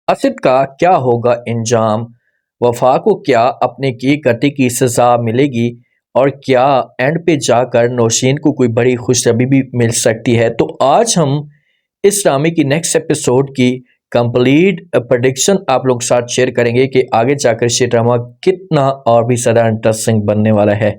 आसिफ का क्या होगा अंजाम? वफा को क्या अपने किए करते की सज़ा मिलेगी? और क्या एंड पे जाकर नौशीन को कोई बड़ी खुशखबरी भी मिल सकती है? तो आज हम इस ड्रामे की नेक्स्ट एपिसोड की कंप्लीट प्रेडिक्शन आप लोग के साथ शेयर करेंगे कि आगे जाकर ये ड्रामा कितना और भी ज़्यादा इंटरेस्टिंग बनने वाला है।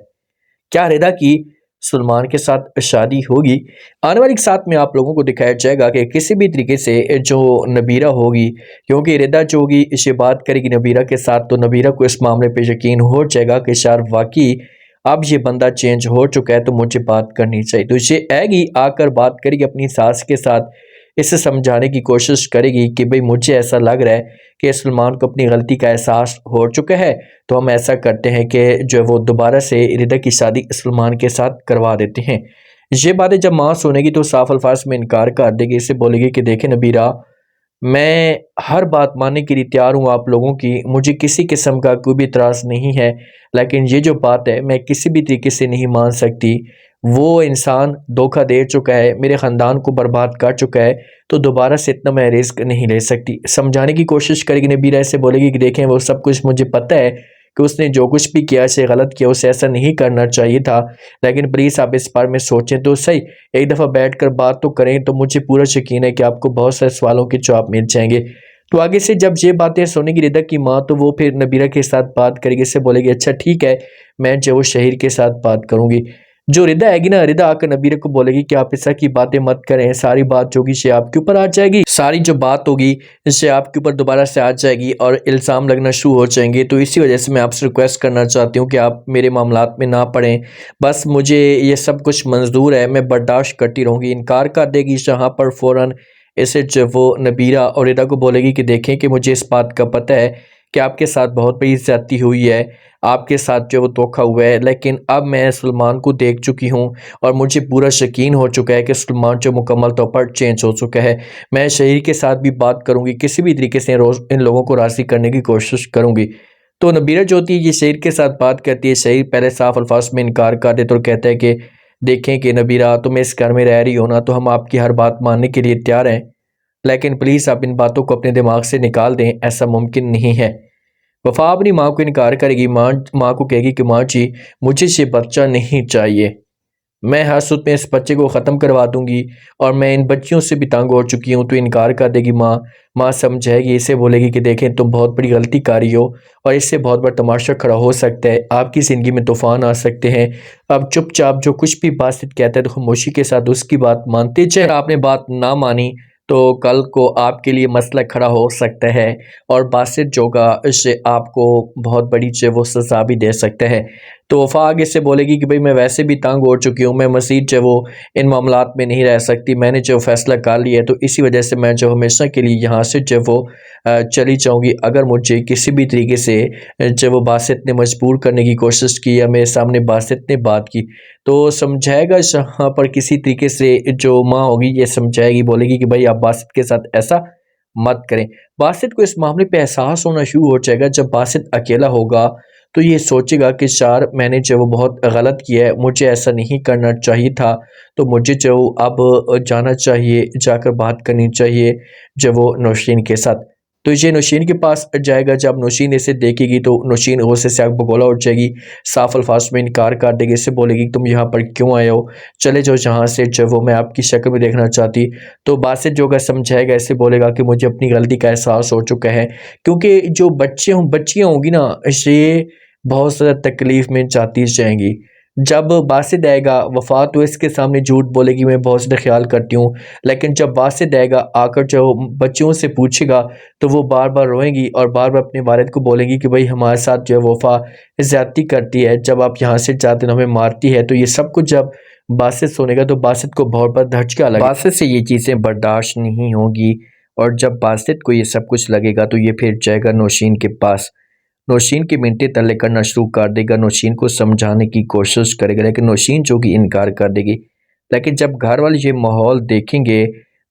क्या रिदा की सलमान के साथ शादी होगी? आने वाले साथ में आप लोगों को दिखाया जाएगा कि किसी भी तरीके से जो नबीरा होगी, क्योंकि रिदा जो होगी इसे बात करेगी नबीरा के साथ, तो नबीरा को इस मामले पे यकीन हो जाएगा कि शायद वाकई अब ये बंदा चेंज हो चुका है, तो मुझे बात करनी चाहिए। तो ये आएगी, आकर बात करेगी अपनी सास के साथ, इसे समझाने की कोशिश करेगी कि भाई मुझे ऐसा लग रहा है कि सलमान को अपनी गलती का एहसास हो चुका है, तो हम ऐसा करते हैं कि जो है वो दोबारा से रिदा की शादी सलमान के साथ करवा देते हैं। ये बातें जब माँ सुनेगी तो साफ अल्फाज में इनकार कर देगी, इसे बोलेगी कि देखें नबीरा, मैं हर बात मानने के लिए तैयार हूँ आप लोगों की, मुझे किसी किस्म का कोई भी इतराज़ नहीं है, लेकिन ये जो बात है मैं किसी भी तरीके से नहीं मान सकती। वो इंसान धोखा दे चुका है, मेरे ख़ानदान को बर्बाद कर चुका है, तो दोबारा से इतना मैं रिस्क नहीं ले सकती। समझाने की कोशिश करेगी नबीरा, ऐसे बोलेगी कि देखें वो सब कुछ मुझे पता है कि उसने जो कुछ भी किया से गलत किया, उसे ऐसा नहीं करना चाहिए था, लेकिन प्लीज़ आप इस बारे में सोचें तो सही, एक दफ़ा बैठकर बात तो करें, तो मुझे पूरा यकीन है कि आपको बहुत सारे सवालों के जवाब मिल जाएंगे। तो आगे से जब ये बातें सुनेगी रिदा की माँ, तो वो फिर नबीरा के साथ बात करेगी, इससे बोलेगी अच्छा ठीक है, मैं जो वो शहीर के साथ बात करूंगी। जो रिदा आएगी ना, रिदा आकर नबीरा को बोलेगी कि आप ऐसा की बातें मत करें, सारी बात जो होगी से आपके ऊपर आ जाएगी, सारी जो बात होगी इससे आपके ऊपर दोबारा से आ जाएगी और इल्ज़ाम लगना शुरू हो जाएंगे। तो इसी वजह से मैं आपसे रिक्वेस्ट करना चाहती हूँ कि आप मेरे मामलात में ना पड़ें, बस मुझे ये सब कुछ मंजूर है, मैं बर्दाश्त करती रहूँगी। इनकार कर देगी जहाँ पर फ़ौरन इसे जो वो नबीरा और रिदा को बोलेगी कि देखें कि मुझे इस बात का पता है कि आपके साथ बहुत बड़ी ज़्यादती हुई है, आपके साथ जो वो धोखा हुआ है, लेकिन अब मैं सलमान को देख चुकी हूँ और मुझे पूरा यकीन हो चुका है कि सलमान जो मुकम्मल तौर पर चेंज हो चुका है। मैं शहीर के साथ भी बात करूँगी, किसी भी तरीके से रोज़ इन लोगों को राज़ी करने की कोशिश करूँगी। तो नबीरा जो होती है ये शहीर के साथ बात करती है, शहीर पहले साफ अल्फाज में इनकार कर देता और कहता है कि देखें कि नबीरा, तुम इस घर में रह रही हो ना, तो हम आपकी हर बात मानने के लिए तैयार हैं, लेकिन प्लीज़ आप इन बातों को अपने दिमाग से निकाल दें, ऐसा मुमकिन नहीं है। वफ़ा अपनी माँ को इनकार करेगी, माँ को कहेगी कि माँ जी, मुझे ये बच्चा नहीं चाहिए, मैं हर सूरत में इस बच्चे को ख़त्म करवा दूंगी और मैं इन बच्चियों से भी तंग हो चुकी हूँ। तो इनकार कर देगी माँ। माँ समझाएगी, इसे बोलेगी कि देखें तुम बहुत बड़ी गलती कर रही हो और इससे बहुत बड़ा तमाशा खड़ा हो सकता है, आपकी ज़िंदगी में तूफ़ान आ सकते हैं। अब चुपचाप जो कुछ भी बासित कहता है तो खामोशी के साथ उसकी बात मानते जाए। आपने बात ना मानी तो कल को आपके लिए मसला खड़ा हो सकता है और बासित जो होगा इससे आपको बहुत बड़ी जो वो सज़ा भी दे सकता है। तो वफ़ा आगे से बोलेगी कि भाई मैं वैसे भी तंग हो चुकी हूँ, मैं मज़ीद जो वो इन मामलात में नहीं रह सकती, मैंने जो फ़ैसला कर लिया है, तो इसी वजह से मैं जो हमेशा के लिए यहाँ से जो वो चली जाऊँगी। अगर मुझे किसी भी तरीके से जो वो बासित ने मजबूर करने की कोशिश की या मेरे सामने बासित ने बात की, तो समझाएगा जहाँ पर किसी तरीके से जो माँ होगी ये समझाएगी, बोलेगी कि भाई आप बासित के साथ ऐसा मत करें। बासित को इस मामले पे एहसास होना शुरू हो जाएगा, जब बासित अकेला होगा तो ये सोचेगा कि यार मैंने जो वो बहुत गलत किया है, मुझे ऐसा नहीं करना चाहिए था, तो मुझे जो अब जाना चाहिए, जाकर बात करनी चाहिए जो वो नौशीन के साथ। तो ये नौशीन के पास जाएगा, जब नौशीन इसे देखेगी तो नौशीन गुस्से से आग बगोला उठ जाएगी, साफ अल्फाज में इनकार कर देगी, इससे बोलेगी तुम यहाँ पर क्यों आए हो, चले जाओ जहाँ से, जो वो मैं आपकी शक्ल में देखना चाहती। तो बासित जो होगा समझाएगा, इससे बोलेगा कि मुझे अपनी गलती का एहसास हो चुका है, क्योंकि जो बच्चियाँ होंगी ना, ये बहुत ज़्यादा तकलीफ़ में जाती जाएँगी। जब बासित आएगा, वफ़ा तो इसके सामने झूठ बोलेगी मैं बहुत ज़्यादा ख्याल करती हूँ, लेकिन जब बासित आएगा आकर जो बच्चियों से पूछेगा तो वो बार-बार रोएँगी और बार-बार अपने वालिद को बोलेंगी कि भई हमारे साथ जो है वफ़ा ज़्यादती करती है, जब आप यहाँ से जाते हो हमें मारती है। तो ये सब कुछ जब बासित सुनेगा तो बासित को बहुत बड़ा धचका लगेगा। बासित से ये चीज़ें बर्दाश्त नहीं होंगी और जब बासित को ये सब कुछ लगेगा तो ये फिर जाएगा नौशीन के पास। नौशीन की मिन्नतें तरले करना शुरू कर देगा, नौशीन को समझाने की कोशिश करेगा, लेकिन नौशीन जो कि इनकार कर देगी। लेकिन जब घर वाले ये माहौल देखेंगे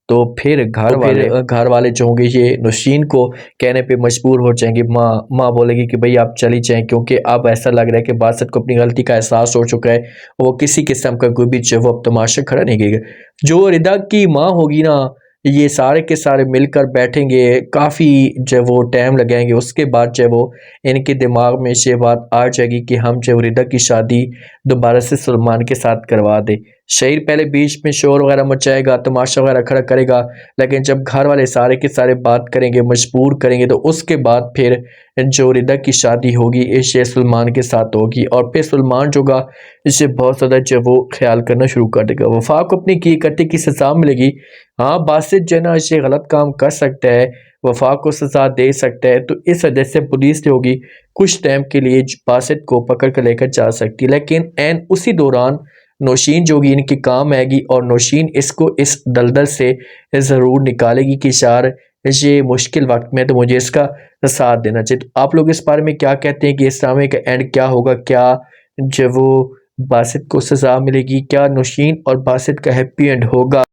तो फिर घर वाले जो होंगे ये नौशीन को कहने पे मजबूर हो जाएंगे। माँ बोलेगी कि भाई आप चली जाएं, क्योंकि अब ऐसा लग रहा है कि बासित को अपनी गलती का एहसास हो चुका है, वो किसी किस्म का कोई भी जो वो अब तमाशा खड़ा नहीं करेगा। जो रिदा की माँ होगी ना, ये सारे के सारे मिलकर बैठेंगे, काफ़ी जो वो टाइम लगाएंगे, उसके बाद जो वो इनके दिमाग में ये बात आ जाएगी कि हम जो रिदा की शादी दोबारा से सलमान के साथ करवा दें। शहीर पहले बीच में शोर वगैरह मचाएगा, तमाशा वगैरह खड़ा करेगा, लेकिन जब घर वाले सारे के सारे बात करेंगे, मजबूर करेंगे, तो उसके बाद फिर जो रिदा की शादी होगी ये सलमान के साथ होगी। और फिर सलमान जो होगा इससे बहुत ज़्यादा जो वो ख्याल करना शुरू कर देगा। वफा को अपनी की कटी की सज़ा मिलेगी। हाँ, बासित जो है ना इसे गलत काम कर सकता है, वफा को सज़ा दे सकता है, तो इस वजह से पुलिस जो होगी कुछ टाइम के लिए बासित को पकड़ कर लेकर जा सकती है, लेकिन एन उसी दौरान नौशीन जो होगी इनके काम आएगी और नौशीन इसको इस दलदल से ज़रूर निकालेगी कि यार ये मुश्किल वक्त में तो मुझे इसका साथ देना चाहिए। तो आप लोग इस बारे में क्या कहते हैं कि इस ड्रामे का एंड क्या होगा? क्या जब वो बासित को सज़ा मिलेगी? क्या नौशीन और बासित का हैप्पी एंड होगा?